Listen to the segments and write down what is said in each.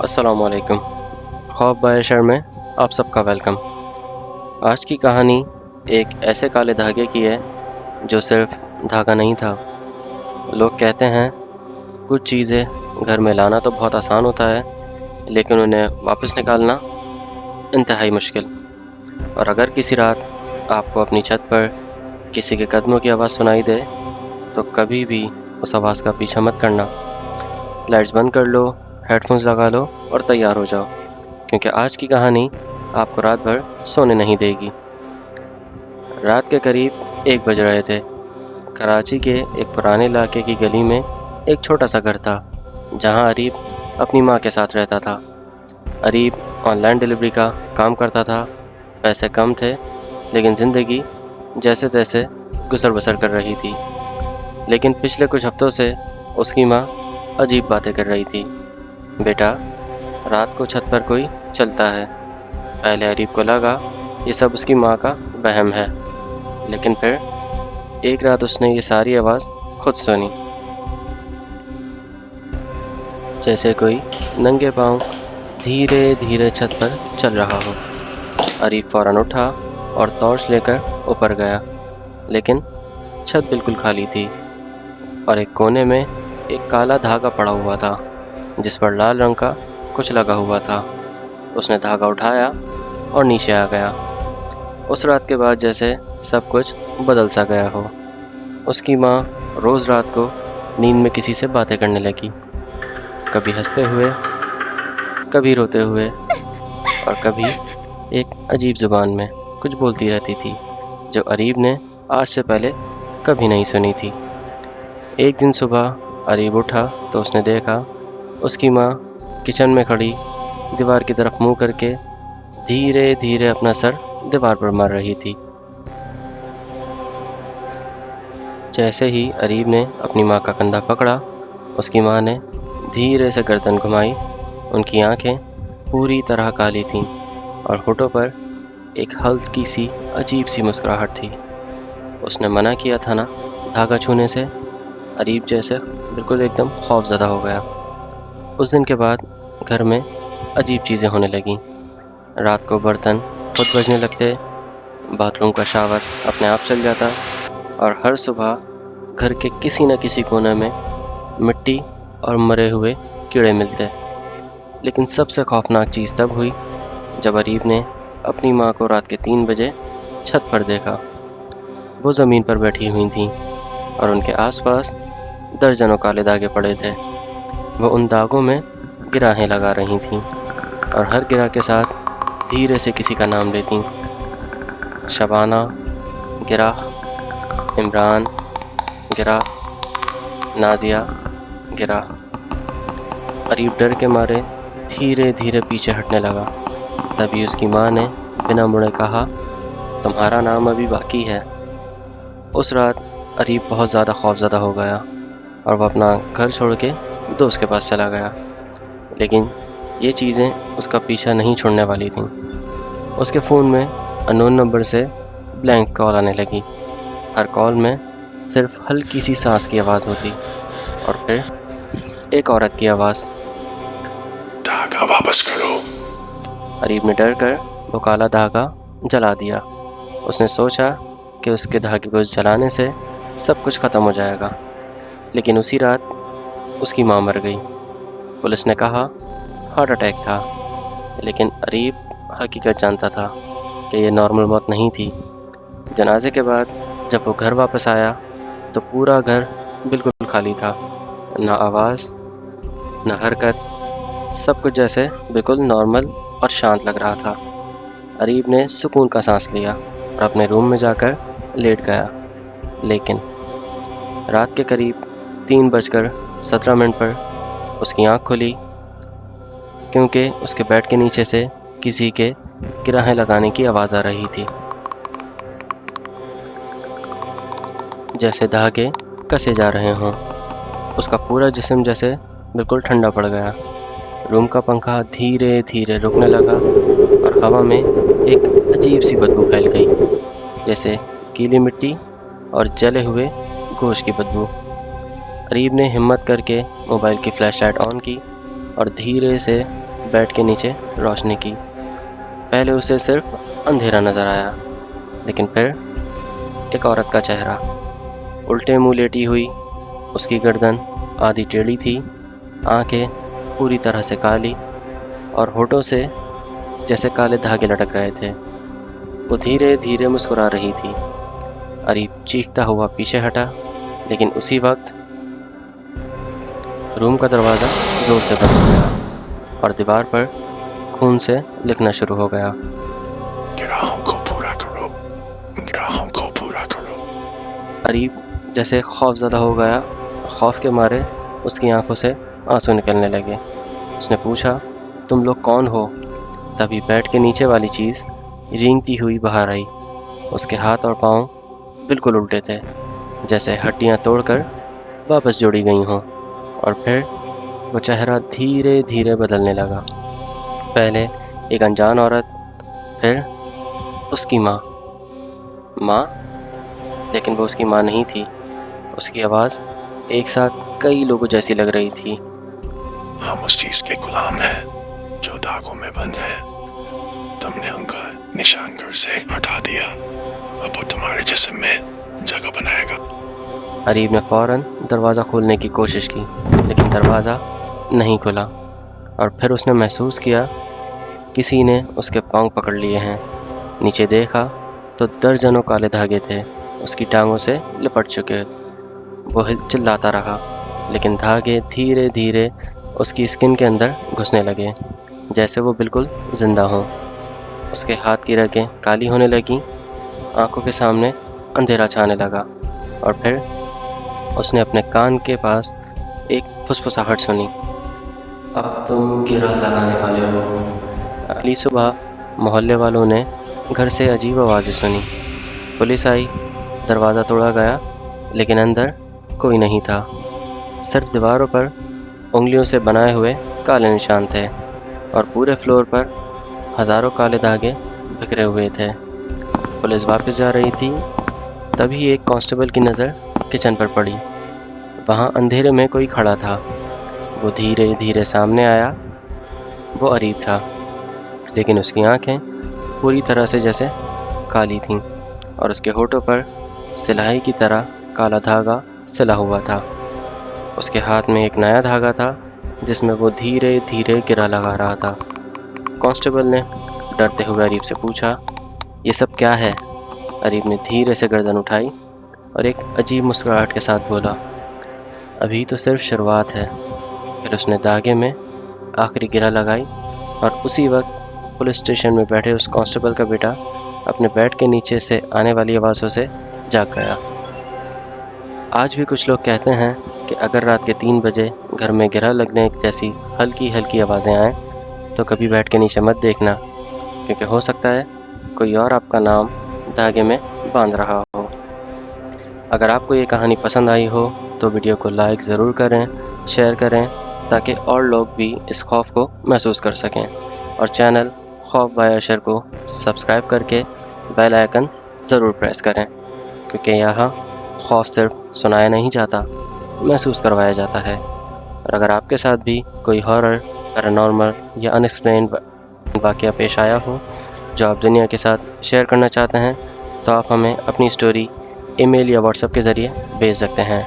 السلام علیکم۔ خواب بائے شہر میں آپ سب کا ویلکم۔ آج کی کہانی ایک ایسے کالے دھاگے کی ہے جو صرف دھاگا نہیں تھا۔ لوگ کہتے ہیں کچھ چیزیں گھر میں لانا تو بہت آسان ہوتا ہے، لیکن انہیں واپس نکالنا انتہائی مشکل۔ اور اگر کسی رات آپ کو اپنی چھت پر کسی کے قدموں کی آواز سنائی دے تو کبھی بھی اس آواز کا پیچھا مت کرنا۔ لائٹس بند کر لو، ہیڈ فونز لگا لو اور تیار ہو جاؤ، کیونکہ آج کی کہانی آپ کو رات بھر سونے نہیں دے گی۔ رات کے قریب 1 بج رہے تھے۔ کراچی کے ایک پرانے علاقے کی گلی میں ایک چھوٹا سا گھر تھا جہاں اریب اپنی ماں کے ساتھ رہتا تھا۔ اریب آن لائن ڈیلیوری کا کام کرتا تھا، پیسے کم تھے لیکن زندگی جیسے تیسے گزر بسر کر رہی تھی۔ لیکن پچھلے کچھ ہفتوں سے اس کی ماں عجیب باتیں کر رہی تھی۔ بیٹا، رات کو چھت پر کوئی چلتا ہے۔ پہلے اریب کو لگا یہ سب اس کی ماں کا وہم ہے، لیکن پھر ایک رات اس نے یہ ساری آواز خود سنی، جیسے کوئی ننگے پاؤں دھیرے دھیرے چھت پر چل رہا ہو۔ اریب فوراً اٹھا اور ٹارچ لے کر اوپر گیا، لیکن چھت بالکل خالی تھی اور ایک کونے میں ایک کالا دھاگا پڑا ہوا تھا جس پر لال رنگ کا کچھ لگا ہوا تھا۔ اس نے دھاگا اٹھایا اور نیچے آ گیا۔ اس رات کے بعد جیسے سب کچھ بدل سا گیا ہو۔ اس کی ماں روز رات کو نیند میں کسی سے باتیں کرنے لگی، کبھی ہنستے ہوئے، کبھی روتے ہوئے اور کبھی ایک عجیب زبان میں کچھ بولتی رہتی تھی جو اریب نے آج سے پہلے کبھی نہیں سنی تھی۔ ایک دن صبح اریب اٹھا تو اس نے دیکھا اس کی ماں کچن میں کھڑی دیوار کی طرف منہ کر کے دھیرے دھیرے اپنا سر دیوار پر مار رہی تھی۔ جیسے ہی اریب نے اپنی ماں کا کندھا پکڑا، اس کی ماں نے دھیرے سے گردن گھمائی۔ ان کی آنکھیں پوری طرح کالی تھیں اور ہونٹوں پر ایک ہلکی سی عجیب سی مسکراہٹ تھی۔ اس نے منع کیا تھا نا دھاگا چھونے سے۔ اریب جیسے بالکل ایک دم خوف زدہ ہو گیا۔ اس دن کے بعد گھر میں عجیب چیزیں ہونے لگیں۔ رات کو برتن خود بجنے لگتے، باتھ روم کا شاور اپنے آپ چل جاتا اور ہر صبح گھر کے کسی نہ کسی کونے میں مٹی اور مرے ہوئے کیڑے ملتے۔ لیکن سب سے خوفناک چیز تب ہوئی جب اریب نے اپنی ماں کو رات کے 3 بجے چھت پر دیکھا۔ وہ زمین پر بیٹھی ہوئی تھیں اور ان کے آس پاس درجنوں کالے دھاگے پڑے تھے۔ وہ ان داغوں میں گراہیں لگا رہی تھیں اور ہر گرہ کے ساتھ دھیرے سے کسی کا نام لیتیں۔ شبانہ گرہ، عمران گرہ، نازیہ گرہ۔ اریب ڈر کے مارے دھیرے دھیرے پیچھے ہٹنے لگا۔ تبھی اس کی ماں نے بنا مڑے کہا، تمہارا نام ابھی باقی ہے۔ اس رات اریب بہت زیادہ خوفزدہ ہو گیا اور وہ اپنا گھر چھوڑ کے دوست کے پاس چلا گیا۔ لیکن یہ چیزیں اس کا پیچھا نہیں چھوڑنے والی تھیں۔ اس کے فون میں انون نمبر سے بلینک کال آنے لگی۔ ہر کال میں صرف ہلکی سی سانس کی آواز ہوتی اور پھر ایک عورت کی آواز، دھاگا واپس کرو۔ اریب نے ڈر کر وہ کالا دھاگا جلا دیا۔ اس نے سوچا کہ اس کے دھاگے کو جلانے سے سب کچھ ختم ہو جائے گا، لیکن اسی رات اس کی ماں مر گئی۔ پولیس نے کہا ہارٹ اٹیک تھا، لیکن اریب حقیقت جانتا تھا کہ یہ نارمل موت نہیں تھی۔ جنازے کے بعد جب وہ گھر واپس آیا تو پورا گھر بالکل خالی تھا، نہ آواز نہ حرکت، سب کچھ جیسے بالکل نارمل اور شانت لگ رہا تھا۔ اریب نے سکون کا سانس لیا اور اپنے روم میں جا کر لیٹ گیا۔ لیکن رات کے قریب 3:17 پر اس کی آنکھ کھلی، کیونکہ اس کے بیڈ کے نیچے سے کسی کے گراہیں لگانے کی آواز آ رہی تھی، جیسے دھاگے کسے جا رہے ہوں۔ اس کا پورا جسم جیسے بالکل ٹھنڈا پڑ گیا۔ روم کا پنکھا دھیرے دھیرے رکنے لگا اور ہوا میں ایک عجیب سی بدبو پھیل گئی، جیسے گیلی مٹی اور جلے ہوئے گوشت کی بدبو۔ اریب نے ہمت کر کے موبائل کی فلیش لائٹ آن کی اور دھیرے سے بیڈ کے نیچے روشنی کی۔ پہلے اسے صرف اندھیرا نظر آیا، لیکن پھر ایک عورت کا چہرہ، الٹے منہ لیٹی ہوئی، اس کی گردن آدھی ٹیڑھی تھی، آنکھیں پوری طرح سے کالی اور ہونٹوں سے جیسے کالے دھاگے لٹک رہے تھے۔ وہ دھیرے دھیرے مسکرا رہی تھی۔ اریب چیختا ہوا پیچھے ہٹا، لیکن اسی وقت روم کا دروازہ زور سے بند ہو گیا اور دیوار پر خون سے لکھنا شروع ہو گیا۔ گراہوں کو پورا کرو، گراہوں کو پورا کرو۔ اریب جیسے خوف زدہ ہو گیا، خوف کے مارے اس کی آنکھوں سے آنسو نکلنے لگے۔ اس نے پوچھا، تم لوگ کون ہو؟ تبھی بیڈ کے نیچے والی چیز رینگتی ہوئی باہر آئی۔ اس کے ہاتھ اور پاؤں بالکل الٹے تھے، جیسے ہڈیاں توڑ کر واپس جوڑی گئی ہوں، اور پھر وہ چہرہ دھیرے دھیرے بدلنے لگا۔ پہلے ایک انجان عورت، پھر اس کی ماں۔ لیکن وہ اس کی ماں نہیں تھی۔ اس کی آواز ایک ساتھ کئی لوگوں جیسی لگ رہی تھی۔ ہم اس چیز کے غلام ہیں جو داغوں میں بند ہے۔ تم نے ان کا نشان گھر سے ہٹا دیا، اب وہ تمہارے جسم میں جگہ بنائے گا۔ اریب نے فوراً دروازہ کھولنے کی کوشش کی، لیکن دروازہ نہیں کھلا، اور پھر اس نے محسوس کیا کسی نے اس کے پاؤں پکڑ لیے ہیں۔ نیچے دیکھا تو درجنوں کالے دھاگے تھے اس کی ٹانگوں سے لپٹ چکے۔ وہ چلاتا رہا، لیکن دھاگے دھیرے دھیرے اس کی اسکن کے اندر گھسنے لگے، جیسے وہ بالکل زندہ ہوں۔ اس کے ہاتھ کی رگیں کالی ہونے لگیں، آنکھوں کے سامنے اندھیرا چھانے لگا، اور پھر اس نے اپنے کان کے پاس ایک پھسپھساہٹ سنی، اب تم گرہ لگانے والے ہو۔ اگلی صبح محلے والوں نے گھر سے عجیب آوازیں سنی۔ پولیس آئی، دروازہ توڑا گیا، لیکن اندر کوئی نہیں تھا۔ صرف دیواروں پر انگلیوں سے بنائے ہوئے کالے نشان تھے، اور پورے فلور پر ہزاروں کالے دھاگے بکھرے ہوئے تھے۔ پولیس واپس جا رہی تھی، تبھی ایک کانسٹیبل کی نظر کچن پر پڑی۔ وہاں اندھیرے میں کوئی کھڑا تھا۔ وہ دھیرے دھیرے سامنے آیا۔ وہ اریب تھا، لیکن اس کی آنکھیں پوری طرح سے جیسے کالی تھیں، اور اس کے ہونٹوں پر سلائی کی طرح کالا دھاگا سلا ہوا تھا۔ اس کے ہاتھ میں ایک نیا دھاگا تھا جس میں وہ دھیرے دھیرے گرہ لگا رہا تھا۔ کانسٹیبل نے ڈرتے ہوئے اریب سے پوچھا، یہ سب کیا ہے؟ اریب نے دھیرے سے گردن اٹھائی اور ایک عجیب مسکراہٹ کے ساتھ بولا، ابھی تو صرف شروعات ہے۔ پھر اس نے دھاگے میں آخری گرہ لگائی، اور اسی وقت پولیس اسٹیشن میں بیٹھے اس کانسٹیبل کا بیٹا اپنے بیڈ کے نیچے سے آنے والی آوازوں سے جاگ گیا۔ آج بھی کچھ لوگ کہتے ہیں کہ اگر رات کے 3 بجے گھر میں گرہ لگنے جیسی ہلکی ہلکی آوازیں آئیں تو کبھی بیڈ کے نیچے مت دیکھنا، کیونکہ ہو سکتا ہے کوئی اور آپ کا نام دھاگے میں باندھ رہا ہو۔ اگر آپ کو یہ کہانی پسند آئی ہو تو ویڈیو کو لائک ضرور کریں، شیئر کریں، تاکہ اور لوگ بھی اس خوف کو محسوس کر سکیں، اور چینل خوف بائی عشر کو سبسکرائب کر کے بیل آئیکن ضرور پریس کریں، کیونکہ یہاں خوف صرف سنایا نہیں جاتا، محسوس کروایا جاتا ہے۔ اور اگر آپ کے ساتھ بھی کوئی ہارر، پیرانارمل یا انیکسپلینڈ واقعہ پیش آیا ہو جو آپ دنیا کے ساتھ شیئر کرنا چاہتے ہیں، تو آپ ہمیں اپنی سٹوری ای میل یا واٹس ایپ کے ذریعے بھیج سکتے ہیں۔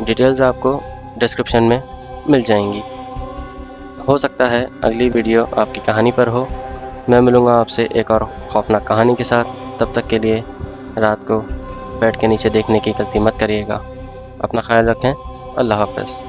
ڈیٹیلز آپ کو ڈسکرپشن میں مل جائیں گی۔ ہو سکتا ہے اگلی ویڈیو آپ کی کہانی پر ہو۔ میں ملوں گا آپ سے ایک اور خوفناک کہانی کے ساتھ۔ تب تک کے لیے رات کو بیڈ کے نیچے دیکھنے کی غلطی مت کریے گا۔ اپنا خیال رکھیں۔ اللہ حافظ۔